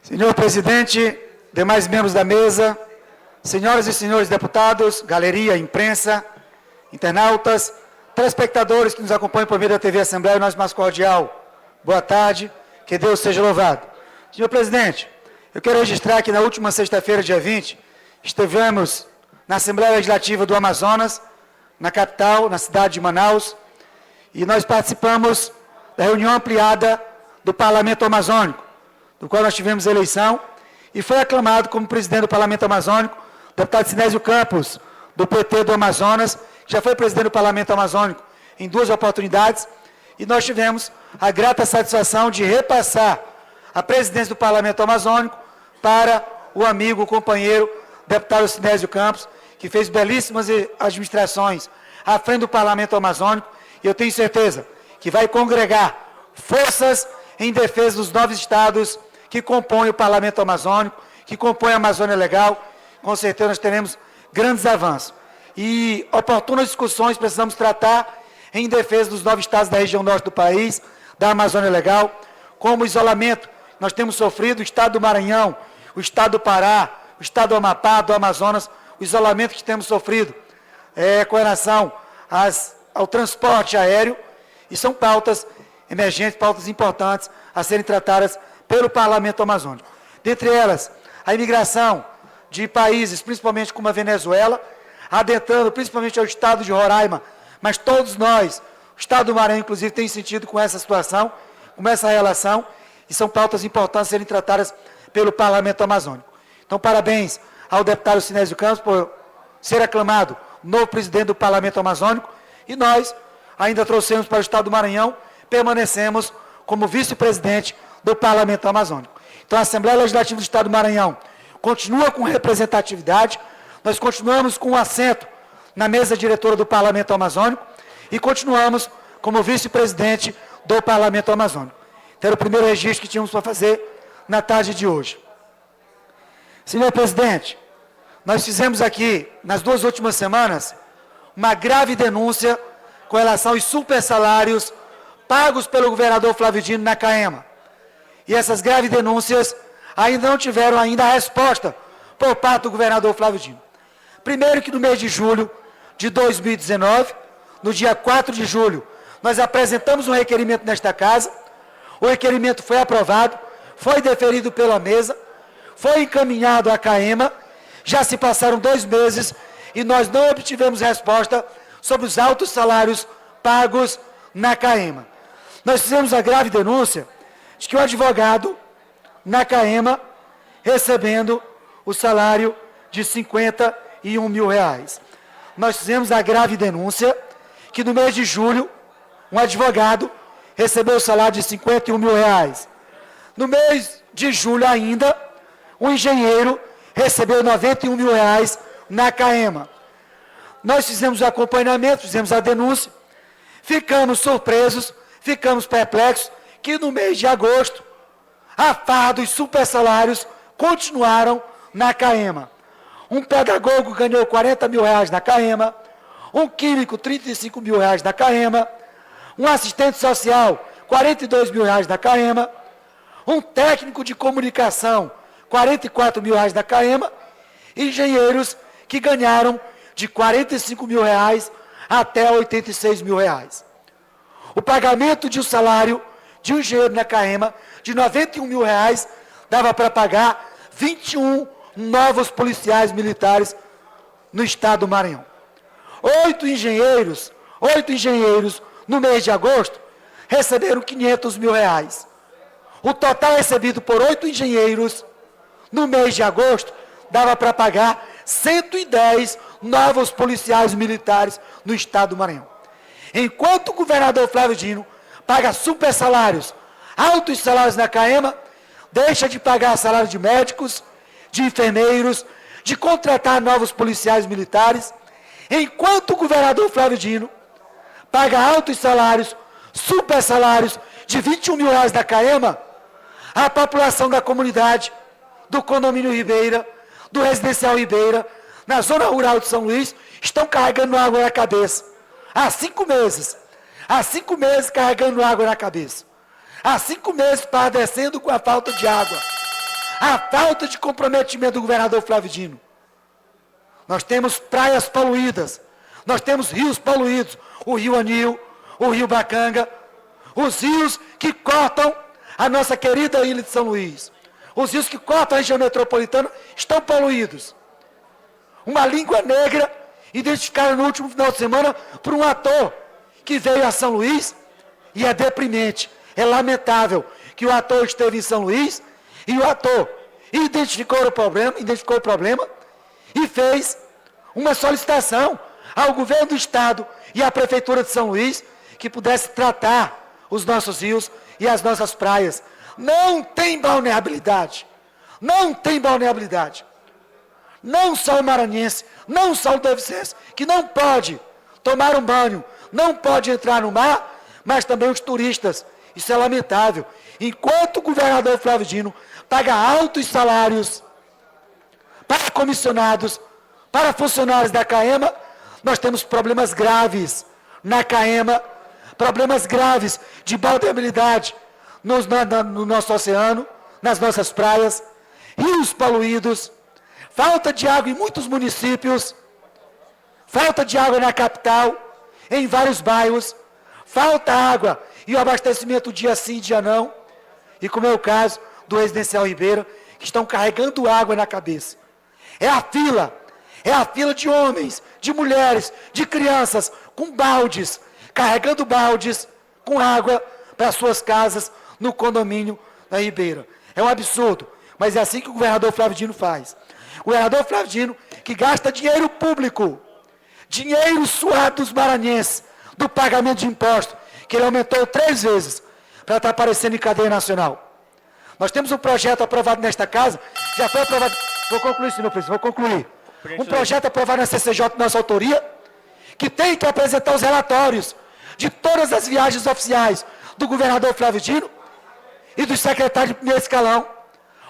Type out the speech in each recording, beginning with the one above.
Senhor presidente, demais membros da mesa, senhoras e senhores deputados, galeria, imprensa, internautas, telespectadores que nos acompanham por meio da TV Assembleia, nosso mais cordial boa tarde, que Deus seja louvado. Senhor presidente, eu quero registrar que na última sexta-feira, dia 20, estivemos na Assembleia Legislativa do Amazonas, na capital, na cidade de Manaus, e nós participamos da reunião ampliada do Parlamento Amazônico, do qual nós tivemos eleição, e foi aclamado como presidente do Parlamento Amazônico o deputado Sinésio Campos, do PT do Amazonas, que já foi presidente do Parlamento Amazônico em 2 oportunidades, e nós tivemos a grata satisfação de repassar a presidência do Parlamento Amazônico para o amigo, o companheiro, deputado Sinésio Campos, que fez belíssimas administrações à frente do Parlamento Amazônico, e eu tenho certeza que vai congregar forças em defesa dos 9 estados que compõem o Parlamento Amazônico, que compõem a Amazônia Legal. Com certeza nós teremos grandes avanços. E oportunas discussões precisamos tratar em defesa dos 9 estados da região norte do país, da Amazônia Legal, como o isolamento que nós temos sofrido, o estado do Maranhão, o estado do Pará, o estado do Amapá, do Amazonas, o isolamento que temos sofrido com relação ao transporte aéreo, e são pautas emergentes, pautas importantes a serem tratadas pelo Parlamento Amazônico. Dentre elas, a imigração de países, principalmente como a Venezuela, adentrando principalmente ao estado de Roraima, mas todos nós, o estado do Maranhão, inclusive, tem sentido com essa situação, com essa relação, e são pautas importantes a serem tratadas pelo Parlamento Amazônico. Então, parabéns ao deputado Sinésio Campos por ser aclamado novo presidente do Parlamento Amazônico, e nós ainda trouxemos para o estado do Maranhão, permanecemos como vice-presidente do Parlamento Amazônico. Então, a Assembleia Legislativa do Estado do Maranhão continua com representatividade, nós continuamos com um assento na mesa diretora do Parlamento Amazônico e continuamos como vice-presidente do Parlamento Amazônico. Então, era o primeiro registro que tínhamos para fazer na tarde de hoje. Senhor presidente, nós fizemos aqui, nas 2 últimas semanas, uma grave denúncia com relação aos supersalários pagos pelo governador Flávio Dino na CAEMA. E essas graves denúncias ainda não tiveram a resposta por parte do governador Flávio Dino. Primeiro que no mês de julho de 2019, no dia 4 de julho, nós apresentamos um requerimento nesta casa, o requerimento foi aprovado, foi deferido pela mesa, foi encaminhado à CAEMA, já se passaram 2 meses e nós não obtivemos resposta sobre os altos salários pagos na CAEMA. Nós fizemos a grave denúncia de que o advogado na CAEMA recebendo o salário de R$51 mil. Nós fizemos a grave denúncia que no mês de julho um advogado recebeu o salário de R$51 mil. No mês de julho ainda, um engenheiro recebeu R$91 mil na CAEMA. Nós fizemos o acompanhamento, fizemos a denúncia, ficamos surpresos, ficamos perplexos, que no mês de agosto, a farra dos supersalários continuaram na CAEMA. Um pedagogo ganhou R$40 mil na CAEMA, um químico R$35 mil na CAEMA, um assistente social R$42 mil na CAEMA, um técnico de comunicação R$44 mil na CAEMA, engenheiros que ganharam de R$45 mil até R$86 mil. O pagamento de um salário de um engenheiro na CAEMA de R$91 mil dava para pagar 21 novos policiais militares no estado do Maranhão. 8 engenheiros no mês de agosto receberam R$500 mil. O total recebido por 8 engenheiros no mês de agosto dava para pagar 110 novos policiais militares no estado do Maranhão. Enquanto o governador Flávio Dino paga super salários, altos salários na CAEMA, deixa de pagar salário de médicos, de enfermeiros, de contratar novos policiais militares, enquanto o governador Flávio Dino paga altos salários, super salários de R$21 mil na CAEMA, a população da comunidade, do condomínio Ribeira, do residencial Ribeira, na zona rural de São Luís, estão carregando água na cabeça. Há 5 meses. Há 5 meses carregando água na cabeça. Há 5 meses padecendo com a falta de água. a falta de comprometimento do governador Flávio Dino. Nós temos praias poluídas, nós temos rios poluídos, o rio Anil, o rio Bacanga, os rios que cortam a nossa querida ilha de São Luís. Os rios que cortam a região metropolitana estão poluídos. Uma língua negra identificada no último final de semana por um ator que veio a São Luís, e é deprimente, é lamentável que o ator esteve em São Luís e o ator identificou o problema e fez uma solicitação ao governo do estado e à prefeitura de São Luís que pudesse tratar os nossos rios e as nossas praias. Não tem balneabilidade. Não tem balneabilidade. Não só o maranhense, não só o deficiente, que não pode tomar um banho, não pode entrar no mar, mas também os turistas. Isso é lamentável. Enquanto o governador Flávio Dino paga altos salários para comissionados, para funcionários da CAEMA, nós temos problemas graves na CAEMA, problemas graves de balneabilidade no nosso oceano, nas nossas praias, rios poluídos, falta de água em muitos municípios, falta de água na capital, em vários bairros, falta água e o abastecimento dia sim, dia não, e como é o caso do Residencial Ribeira, que estão carregando água na cabeça. É a fila de homens, de mulheres, de crianças, com baldes, carregando baldes com água para suas casas no condomínio da Ribeira. É um absurdo, mas é assim que o governador Flávio Dino faz. O governador Flávio Dino, que gasta dinheiro público, dinheiro suado dos maranhenses, do pagamento de impostos, que ele aumentou 3 vezes, para estar aparecendo em cadeia nacional. Nós temos um projeto aprovado nesta casa, já foi aprovado, vou concluir, senhor presidente, vou concluir. Um projeto aprovado na CCJ de nossa autoria, que tem que apresentar os relatórios de todas as viagens oficiais do governador Flávio Dino e dos secretários de primeiro escalão.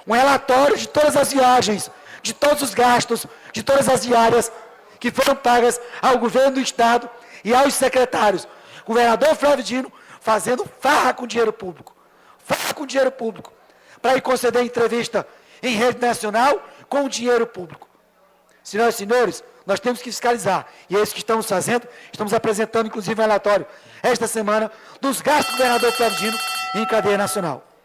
Um relatório de todas as viagens, de todos os gastos, de todas as diárias que foram pagas ao governo do estado e aos secretários. O governador Flávio Dino fazendo farra com dinheiro público. Farra com dinheiro público. Para ir conceder entrevista em rede nacional com dinheiro público. Senhoras e senhores, nós temos que fiscalizar. E é isso que estamos fazendo. Estamos apresentando, inclusive, um relatório esta semana dos gastos do governador Flávio Dino em cadeia nacional.